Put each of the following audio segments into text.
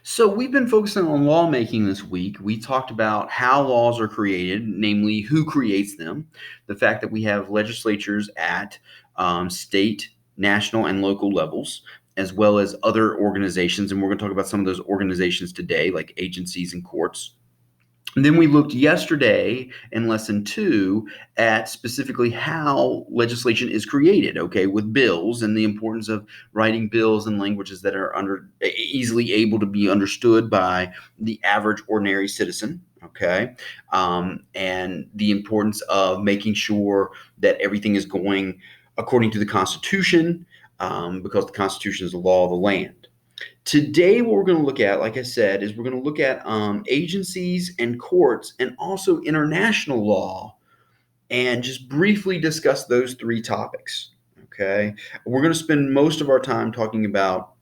So we've been focusing on lawmaking this week. We talked about how laws are created, namely who creates them, the fact that we have legislatures at state, national, and local levels, as well as other organizations. And we're going to talk about some of those organizations today, like agencies and courts. And then we looked yesterday in lesson two at specifically how legislation is created, okay, with bills and the importance of writing bills in languages that are easily able to be understood by the average ordinary citizen, okay, and the importance of making sure that everything is going according to the Constitution, because the Constitution is the law of the land. Today, what we're going to look at, like I said, is we're going to look at agencies and courts and also international law and just briefly discuss those three topics. Okay. We're going to spend most of our time talking about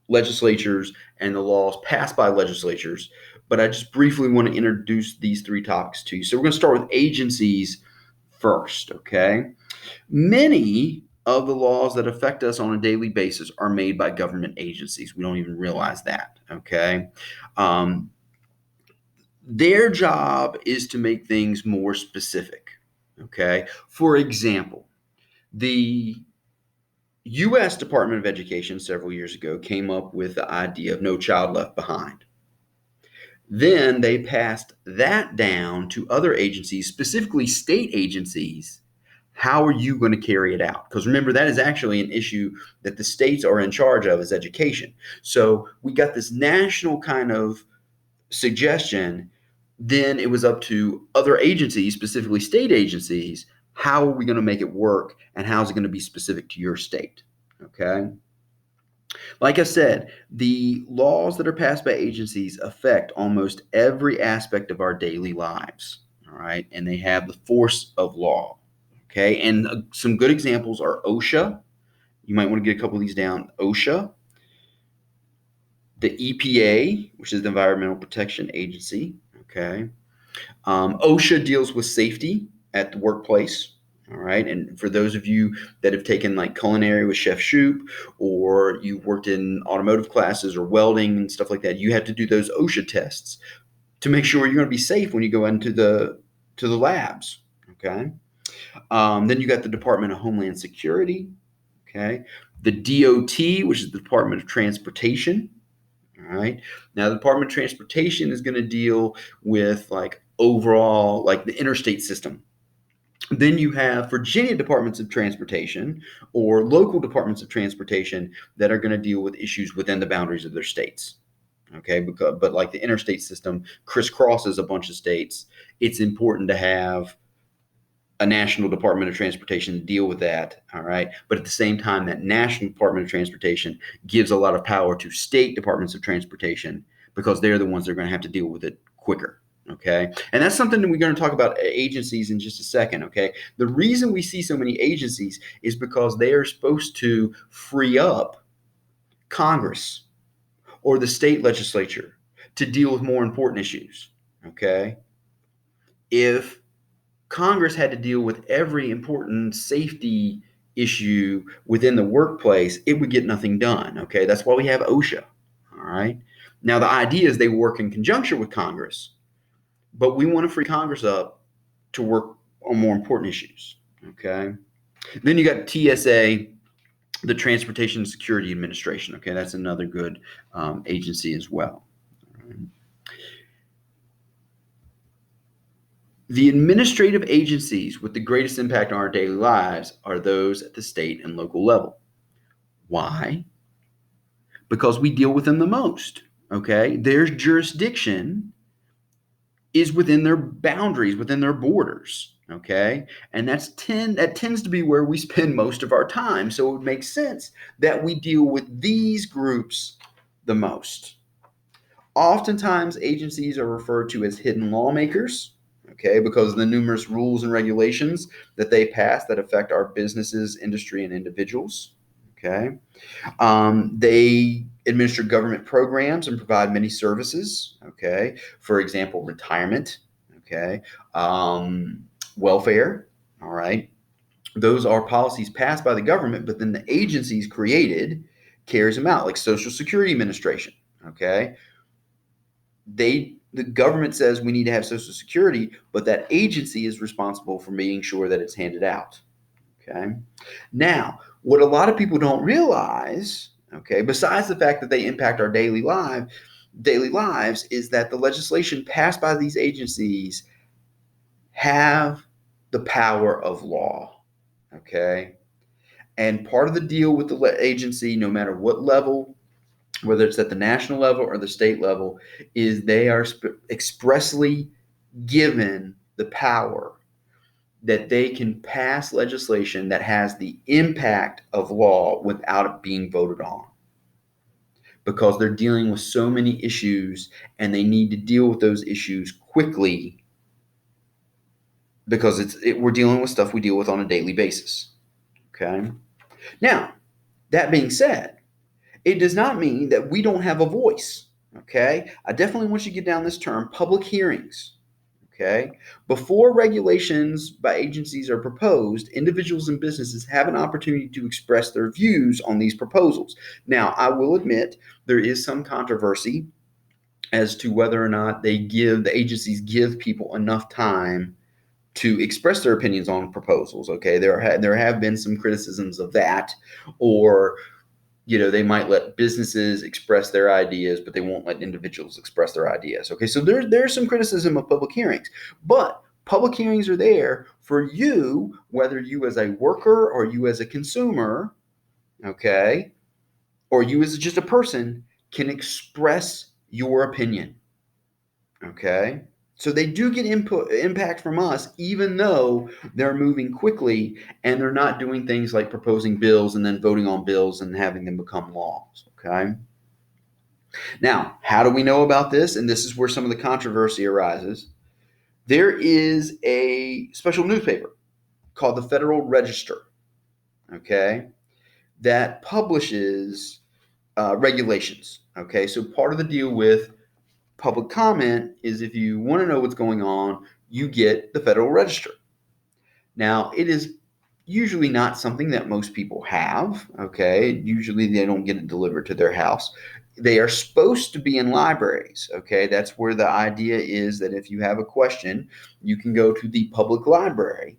legislatures and the laws passed by legislatures, but I just briefly want to introduce these three topics to you. So we're going to start with agencies first. Okay. Many of the laws that affect us on a daily basis are made by government agencies. We don't even realize that. Okay. Um, their job is to make things more specific. Okay. For example, the U.S. Department of Education several years ago came up with the idea of No Child Left Behind. Then they passed that down to other agencies, specifically state agencies. How are you going to carry it out? Because remember, that is actually an issue that the states are in charge of, is education. So we got this national kind of suggestion. Then it was up to other agencies, specifically state agencies. How are we going to make it work, and how is it going to be specific to your state? Okay. Like I said, the laws that are passed by agencies affect almost every aspect of our daily lives. All right. And they have the force of law. Okay. And some good examples are OSHA. You might want to get a couple of these down. OSHA, the EPA, which is the Environmental Protection Agency. Okay. OSHA deals with safety at the workplace. All right. And for those of you that have taken like culinary with Chef Shoop, or you've worked in automotive classes or welding and stuff like that, you have to do those OSHA tests to make sure you're going to be safe when you go into the labs. Okay. Then you got the Department of Homeland Security. Okay. The DOT, which is the Department of Transportation. All right. Now, the Department of Transportation is going to deal with like overall, like the interstate system. Then you have Virginia Departments of Transportation or local departments of transportation that are going to deal with issues within the boundaries of their states. Okay. But like the interstate system crisscrosses a bunch of states, it's important to have a national Department of Transportation to deal with that. All right. But at the same time, that National Department of Transportation gives a lot of power to state departments of transportation because they're the ones that are going to have to deal with it quicker. Okay. And that's something that we're going to talk about agencies in just a second. Okay. The reason we see so many agencies is because they are supposed to free up Congress or the state legislature to deal with more important issues. Okay. If Congress had to deal with every important safety issue within the workplace, it would get nothing done. Okay. That's why we have OSHA. All right. Now, the idea is they work in conjunction with Congress, but we want to free Congress up to work on more important issues. Okay. Then you got TSA, the Transportation Security Administration. Okay. That's another good agency as well. The administrative agencies with the greatest impact on our daily lives are those at the state and local level. Why? Because we deal with them the most. Okay. Their jurisdiction is within their boundaries, within their borders. Okay. And that tends to be where we spend most of our time. So it would make sense that we deal with these groups the most. Oftentimes, agencies are referred to as hidden lawmakers, okay, because of the numerous rules and regulations that they pass that affect our businesses, industry, and individuals. Okay. They administer government programs and provide many services. Okay. For example, retirement. Okay. Welfare. All right. Those are policies passed by the government, but then the agencies created carries them out, like Social Security Administration. Okay. The government says we need to have Social Security, but that agency is responsible for making sure that it's handed out. Okay. Now, what a lot of people don't realize, okay, besides the fact that they impact our daily lives, is that the legislation passed by these agencies have the power of law. Okay. And part of the deal with the agency, no matter what level, whether it's at the national level or the state level, is they are expressly given the power that they can pass legislation that has the impact of law without it being voted on, because they're dealing with so many issues and they need to deal with those issues quickly, because we're dealing with stuff we deal with on a daily basis. Okay. Now, that being said, it does not mean that we don't have a voice. Okay. I definitely want you to get down this term, public hearings. Okay. Before regulations by agencies are proposed, individuals and businesses have an opportunity to express their views on these proposals. Now, I will admit there is some controversy as to whether or not the agencies give people enough time to express their opinions on proposals. Okay. There have been some criticisms of that, or they might let businesses express their ideas, but they won't let individuals express their ideas. Okay, so there's some criticism of public hearings, but public hearings are there for you, whether you as a worker or you as a consumer, okay, or you as just a person, can express your opinion. Okay. So they do get impact from us, even though they're moving quickly and they're not doing things like proposing bills and then voting on bills and having them become laws. Okay. Now, how do we know about this? And this is where some of the controversy arises. There is a special newspaper called the Federal Register, okay, that publishes regulations. Okay. So part of the deal with public comment is, if you want to know what's going on, you get the Federal Register. Now, it is usually not something that most people have. Okay. Usually they don't get it delivered to their house. They are supposed to be in libraries. Okay. That's where the idea is that if you have a question, you can go to the public library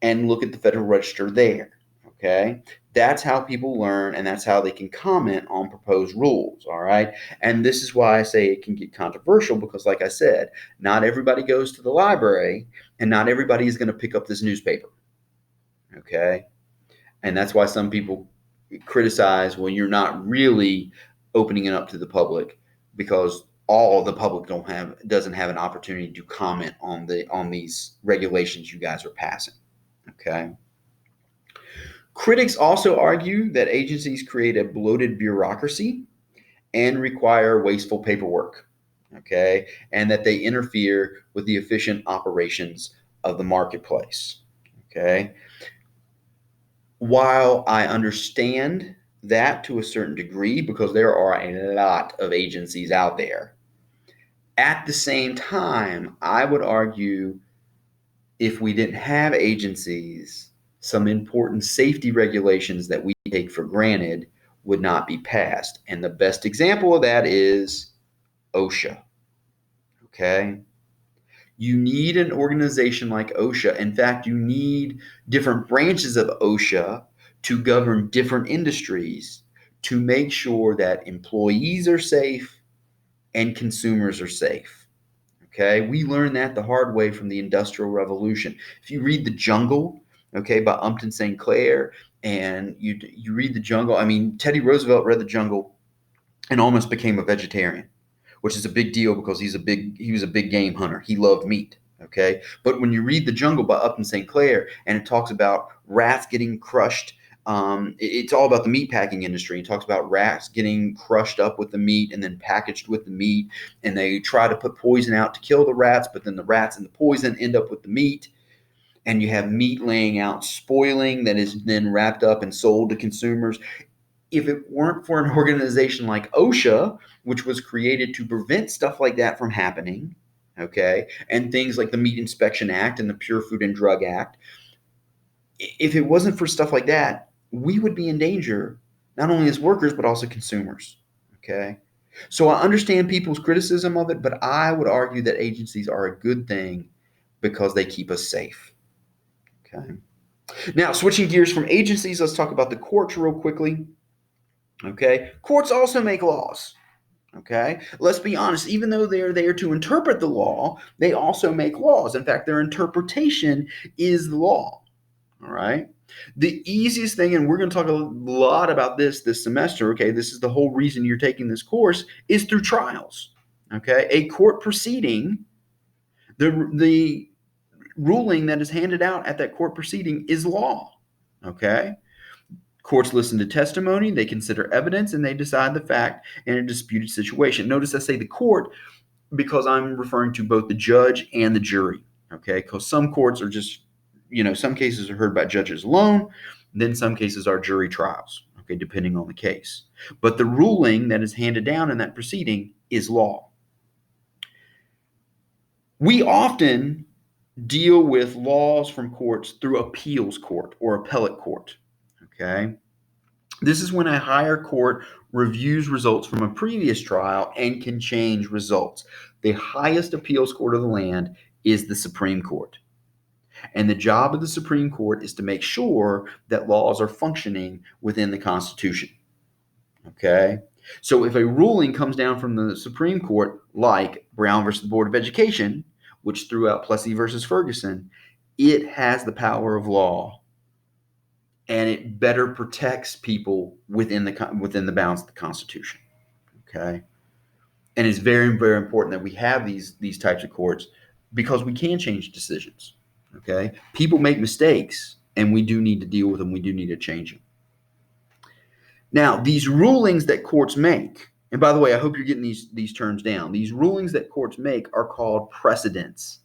and look at the Federal Register there. Okay. That's how people learn, and that's how they can comment on proposed rules. All right. And this is why I say it can get controversial, because, like I said, not everybody goes to the library and not everybody is going to pick up this newspaper. Okay. And that's why some people criticize, well, you're not really opening it up to the public, because all the public doesn't have an opportunity to comment on these regulations you guys are passing. Okay. Critics also argue that agencies create a bloated bureaucracy and require wasteful paperwork, okay, and that they interfere with the efficient operations of the marketplace, okay. While I understand that to a certain degree, because there are a lot of agencies out there, at the same time, I would argue, if we didn't have agencies, some important safety regulations that we take for granted would not be passed. And the best example of that is OSHA. Okay. You need an organization like OSHA. In fact, you need different branches of OSHA to govern different industries, to make sure that employees are safe and consumers are safe. Okay, we learned that the hard way from the Industrial Revolution. If you read The Jungle, okay, by Upton St. Clair, and you read The Jungle, I mean, Teddy Roosevelt read The Jungle and almost became a vegetarian, which is a big deal, because he was a big game hunter. He loved meat. Okay, but when you read The Jungle by Upton St. Clair, and it talks about rats getting crushed, it's all about the meat packing industry. It talks about rats getting crushed up with the meat and then packaged with the meat, and they try to put poison out to kill the rats, but then the rats and the poison end up with the meat, and you have meat laying out spoiling that is then wrapped up and sold to consumers. If it weren't for an organization like OSHA, which was created to prevent stuff like that from happening, okay, and things like the Meat Inspection Act and the Pure Food and Drug Act, if it wasn't for stuff like that, we would be in danger, not only as workers, but also consumers, okay? So I understand people's criticism of it, but I would argue that agencies are a good thing because they keep us safe. Okay. Now, switching gears from agencies, let's talk about the courts real quickly. Okay. Courts also make laws. Okay. Let's be honest, even though they're there to interpret the law, they also make laws. In fact, their interpretation is the law. All right. The easiest thing, and we're going to talk a lot about this semester, okay, this is the whole reason you're taking this course, is through trials. Okay. A court proceeding, the ruling that is handed out at that court proceeding is law. Okay. Courts listen to testimony, they consider evidence, and they decide the fact in a disputed situation. Notice I say the court because I'm referring to both the judge and the jury. Okay. Because some courts are just, some cases are heard by judges alone, then some cases are jury trials. Okay. Depending on the case. But the ruling that is handed down in that proceeding is law. We often deal with laws from courts through appeals court or appellate court. Okay. This is when a higher court reviews results from a previous trial and can change results. The highest appeals court of the land is the Supreme Court. And the job of the Supreme Court is to make sure that laws are functioning within the Constitution. Okay? So if a ruling comes down from the Supreme Court, like Brown versus the Board of Education, which threw out Plessy versus Ferguson, it has the power of law, and it better protects people within the bounds of the Constitution. Okay, and it's very, very important that we have these types of courts because we can change decisions. Okay, people make mistakes, and we do need to deal with them. We do need to change them. Now, these rulings that courts make, and by the way, I hope you're getting these terms down. These rulings that courts make are called precedents.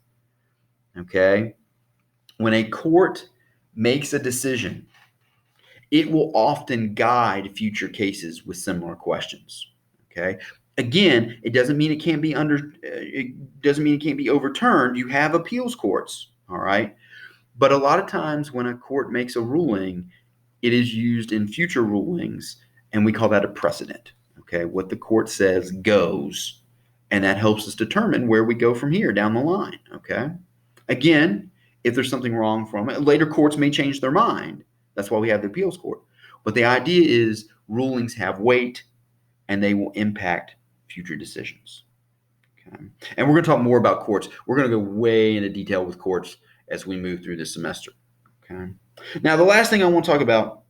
Okay, when a court makes a decision, it will often guide future cases with similar questions. Okay. Again, it doesn't mean it can't be overturned. You have appeals courts, all right? But a lot of times when a court makes a ruling, it is used in future rulings, and we call that a precedent. Okay. What the court says goes, and that helps us determine where we go from here down the line. Okay. Again, if there's something wrong from it, later courts may change their mind. That's why we have the appeals court. But the idea is rulings have weight and they will impact future decisions. Okay. And we're going to talk more about courts. We're going to go way into detail with courts as we move through this semester. Okay. Now, the last thing I want to talk about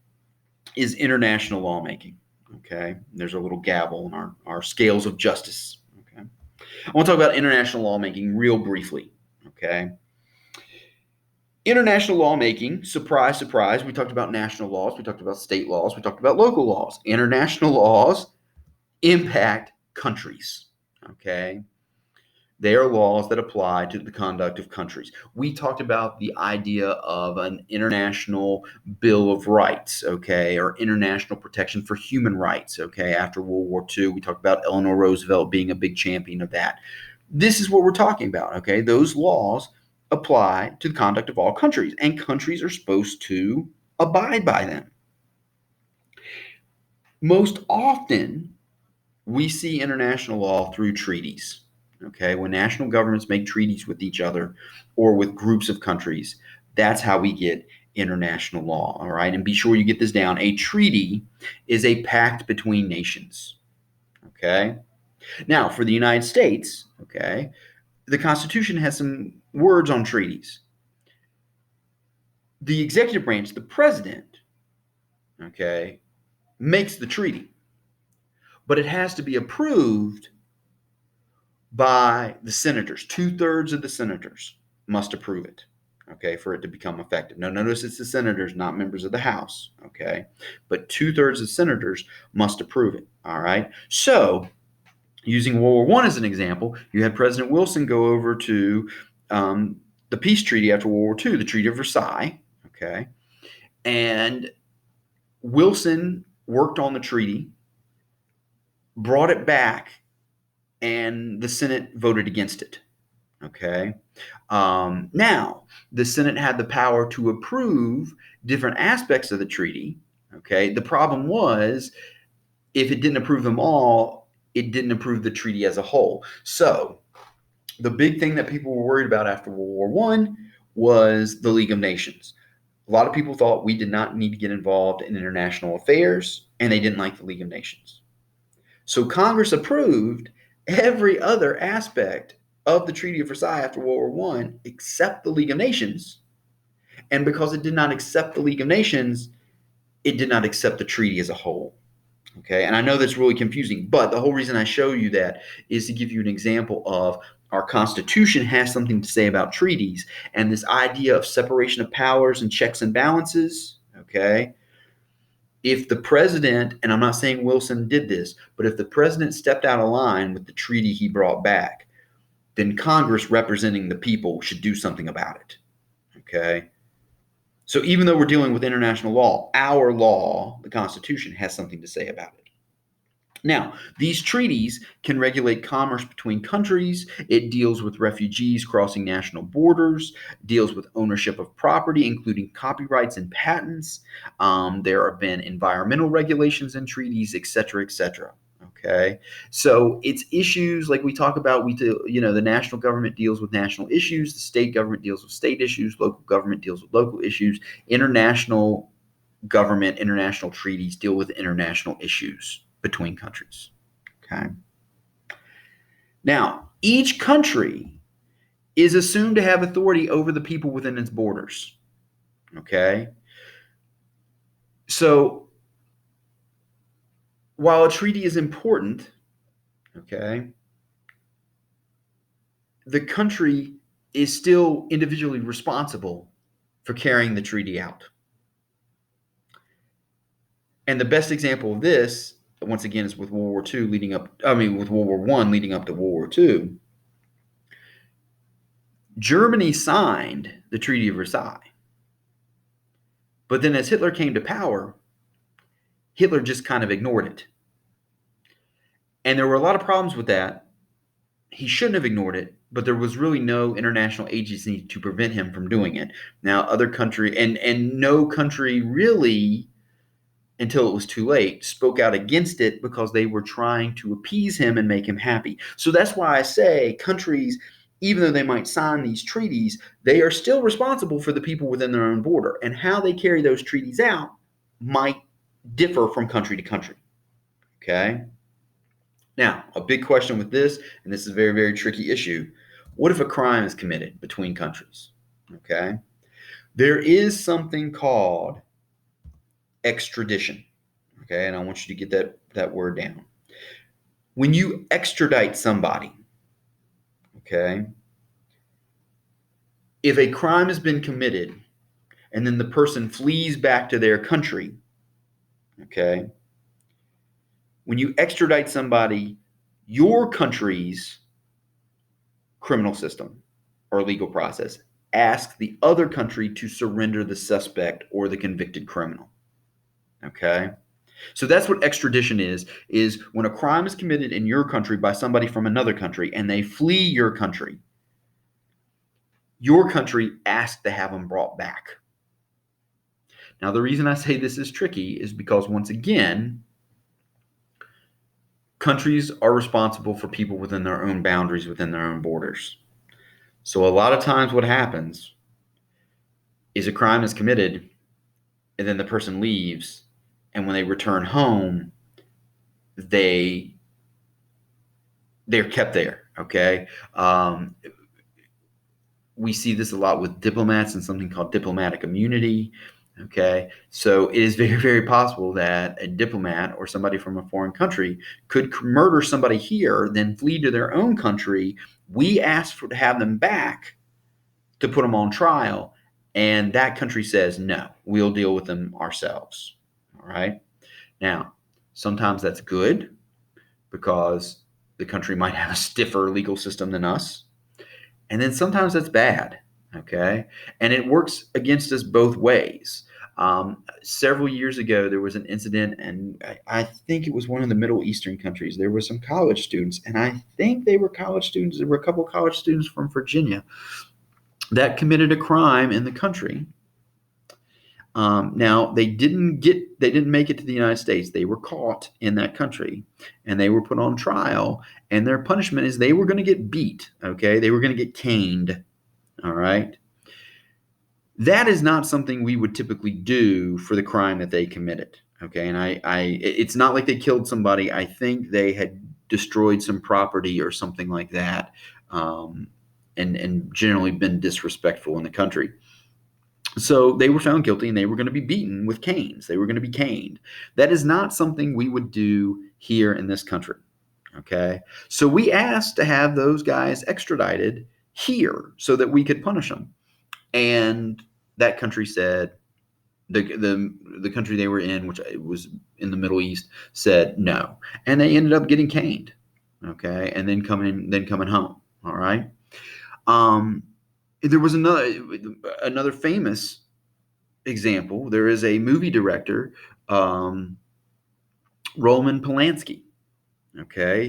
is international lawmaking. Okay. There's a little gavel in our scales of justice. Okay. I want to talk about international lawmaking real briefly. Okay. International lawmaking, surprise, surprise, we talked about national laws, we talked about state laws, we talked about local laws. International laws impact countries, okay? They are laws that apply to the conduct of countries. We talked about the idea of an international Bill of Rights, okay, or international protection for human rights, okay, after World War II. We talked about Eleanor Roosevelt being a big champion of that. This is what we're talking about, okay? Those laws apply to the conduct of all countries, and countries are supposed to abide by them. Most often, we see international law through treaties. Okay, when national governments make treaties with each other or with groups of countries, that's how we get international law. All right, and be sure you get this down. A treaty is a pact between nations. Okay, now for the United States, okay, the Constitution has some words on treaties. The executive branch, the president, okay, makes the treaty, but it has to be approved by the senators. 2/3 of the senators must approve it, okay, for it to become effective. Now, notice it's the senators, not members of the House, okay, but 2/3 of senators must approve it. All right. So, using World War I as an example, you had President Wilson go over to the peace treaty after World War II, the Treaty of Versailles, okay, and Wilson worked on the treaty, brought it back, and the Senate voted against it. Okay. Now, the Senate had the power to approve different aspects of the treaty. Okay. The problem was, if it didn't approve them all, it didn't approve the treaty as a whole. So the big thing that people were worried about after World War I was the League of Nations. A lot of people thought we did not need to get involved in international affairs, and they didn't like the League of Nations. So Congress approved every other aspect of the Treaty of Versailles after World War I except the League of Nations. And because it did not accept the League of Nations, it did not accept the treaty as a whole. Okay, and I know that's really confusing, but the whole reason I show you that is to give you an example of our Constitution has something to say about treaties, and this idea of separation of powers and checks and balances. Okay, if the president, and I'm not saying Wilson did this, but if the president stepped out of line with the treaty he brought back, then Congress representing the people should do something about it. Okay, so even though we're dealing with international law, our law, the Constitution, has something to say about it. Now, these treaties can regulate commerce between countries. It deals with refugees crossing national borders, deals with ownership of property, including copyrights and patents. There have been environmental regulations in treaties, et cetera, et cetera. Okay, so it's issues like we talk about. We do, the national government deals with national issues, the state government deals with state issues, local government deals with local issues. International government, international treaties deal with international issues between countries. Okay. Now, each country is assumed to have authority over the people within its borders. Okay. So, while a treaty is important, okay, the country is still individually responsible for carrying the treaty out. And the best example of this, once again, is with World War II with World War I leading up to World War II. Germany signed the Treaty of Versailles. But then as Hitler came to power, Hitler just kind of ignored it. And there were a lot of problems with that. He shouldn't have ignored it, but there was really no international agency to prevent him from doing it. Now, other country, and no country really, until it was too late, spoke out against it because they were trying to appease him and make him happy. So that's why I say countries, even though they might sign these treaties, they are still responsible for the people within their own border. And how they carry those treaties out might differ from country to country. Okay? Now, a big question with this, and this is a very, very tricky issue. What if a crime is committed between countries? Okay? There is something called extradition. Okay, and I want you to get that word down. When you extradite somebody, okay, if a crime has been committed and then the person flees back to their country, okay, when you extradite somebody, your country's criminal system or legal process asks the other country to surrender the suspect or the convicted criminal. Okay? So that's what extradition is when a crime is committed in your country by somebody from another country and they flee your country asks to have them brought back. Now, the reason I say this is tricky is because, once again, countries are responsible for people within their own boundaries, within their own borders. So a lot of times what happens is a crime is committed and then the person leaves, and when they return home, they're kept there. Okay. We see this a lot with diplomats and something called diplomatic immunity. Okay. So it is very, very possible that a diplomat or somebody from a foreign country could murder somebody here, then flee to their own country. We ask to have them back to put them on trial, and that country says, no, we'll deal with them ourselves. All right. Now, sometimes that's good because the country might have a stiffer legal system than us. And then sometimes that's bad. Okay. And it works against us both ways. Several years ago, there was an incident, and I think it was one of the Middle Eastern countries. There were some college students, and I think they were college students. There were a couple of college students from Virginia that committed a crime in the country. Now they didn't make it to the United States. They were caught in that country, and they were put on trial. And their punishment is they were going to get beat. Okay, they were going to get caned. All right. That is not something we would typically do for the crime that they committed. Okay, and it's not like they killed somebody. I think they had destroyed some property or something like that, and generally been disrespectful in the country. So they were found guilty, and they were going to be beaten with canes. They were going to be caned. That is not something we would do here in this country. Okay, so we asked to have those guys extradited here so that we could punish them. And that country said, the country they were in, which was in the Middle East, said no, and they ended up getting caned. Okay, and then coming home. All right. Um, there was another famous example. There is a movie director, Roman Polanski. Okay,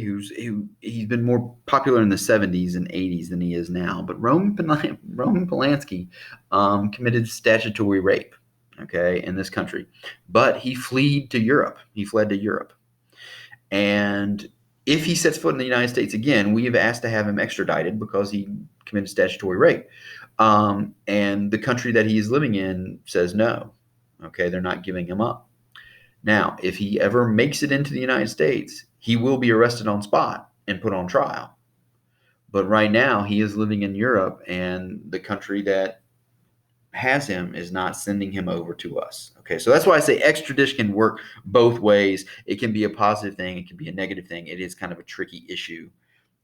he's been more popular in the 70s and 80s than he is now. But Roman Polanski committed statutory rape, okay, in this country. But he fled to Europe. And if he sets foot in the United States again, we have asked to have him extradited because he committed statutory rape. And the country that he is living in says no. Okay, they're not giving him up. Now, if he ever makes it into the United States, he will be arrested on spot and put on trial. But right now, he is living in Europe, and the country that has him is not sending him over to us. Okay, so that's why I say extradition can work both ways. It can be a positive thing, it can be a negative thing. It is kind of a tricky issue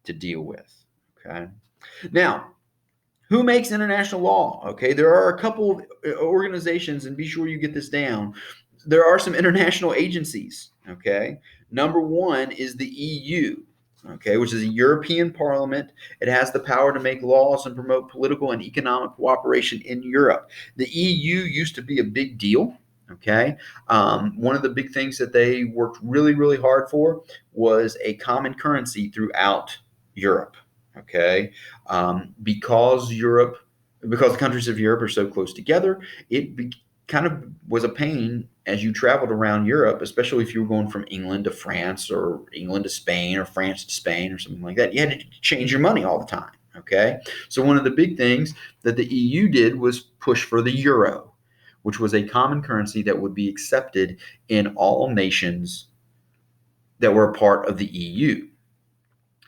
to deal with. Okay, now, who makes international law? Okay, there are a couple of organizations, and be sure you get this down. There are some international agencies. Okay, number one is the EU. Okay, which is a European Parliament. It has the power to make laws and promote political and economic cooperation in Europe. The EU used to be a big deal. Okay, one of the big things that they worked really, really hard for was a common currency throughout Europe. Okay, because the countries of Europe are so close together, kind of was a pain as you traveled around Europe, especially if you were going from England to France or England to Spain or France to Spain or something like that. You had to change your money all the time. Okay, so one of the big things that the EU did was push for the euro, which was a common currency that would be accepted in all nations that were a part of the EU.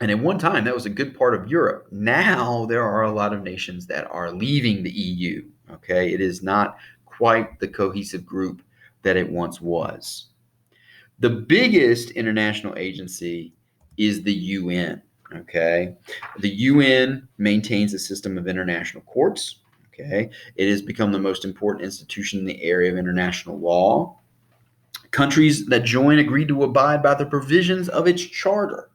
And at one time, that was a good part of Europe. Now there are a lot of nations that are leaving the EU. Okay, it is not quite the cohesive group that it once was. The biggest international agency is the UN. Okay, the UN maintains a system of international courts. Okay, it has become the most important institution in the area of international law. Countries that join agreed to abide by the provisions of its charter.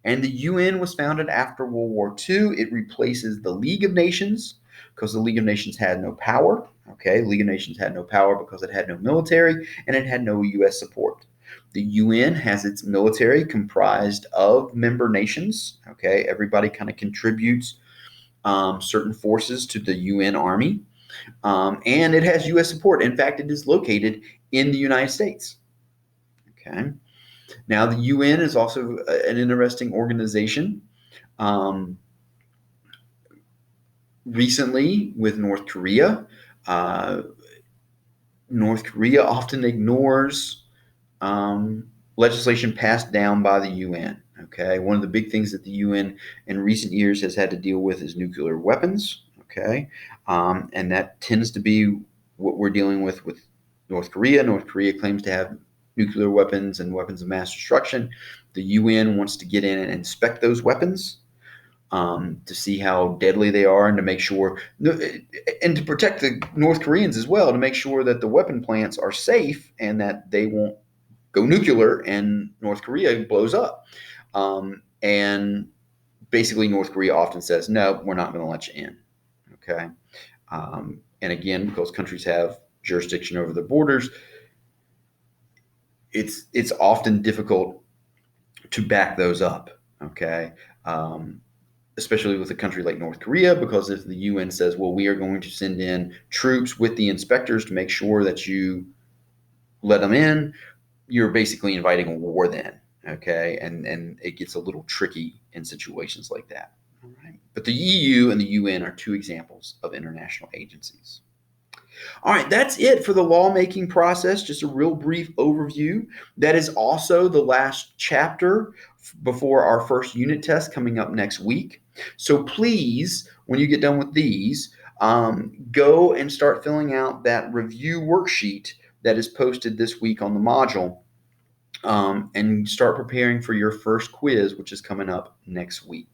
And the UN was founded after World War II. It replaces the League of Nations because the League of Nations had no power. Okay, League of Nations had no power because it had no military and it had no U.S. support. The UN has its military comprised of member nations. Okay, everybody kind of contributes certain forces to the UN Army, and it has U.S. support. In fact, it is located in the United States. Okay. Now, the UN is also an interesting organization. Um, Recently, with North Korea, uh, North Korea often ignores legislation passed down by the UN. Okay, one of the big things that the UN in recent years has had to deal with is nuclear weapons. Okay, and that tends to be what we're dealing with North Korea. North Korea claims to have nuclear weapons and weapons of mass destruction. The UN wants to get in and inspect those weapons to see how deadly they are and to make sure, and to protect the North Koreans as well, to make sure that the weapon plants are safe and that they won't go nuclear and North Korea blows up. And basically, North Korea often says, no, we're not going to let you in. Okay. And again, because countries have jurisdiction over their borders, it's often difficult to back those up. Okay. especially with a country like North Korea, because if the UN says, well, we are going to send in troops with the inspectors to make sure that you let them in, you're basically inviting a war then. Okay. And it gets a little tricky in situations like that. All right. But the EU and the UN are two examples of international agencies. All right, that's it for the lawmaking process. Just a real brief overview. That is also the last chapter before our first unit test coming up next week. So please, when you get done with these, go and start filling out that review worksheet that is posted this week on the module, and start preparing for your first quiz, which is coming up next week.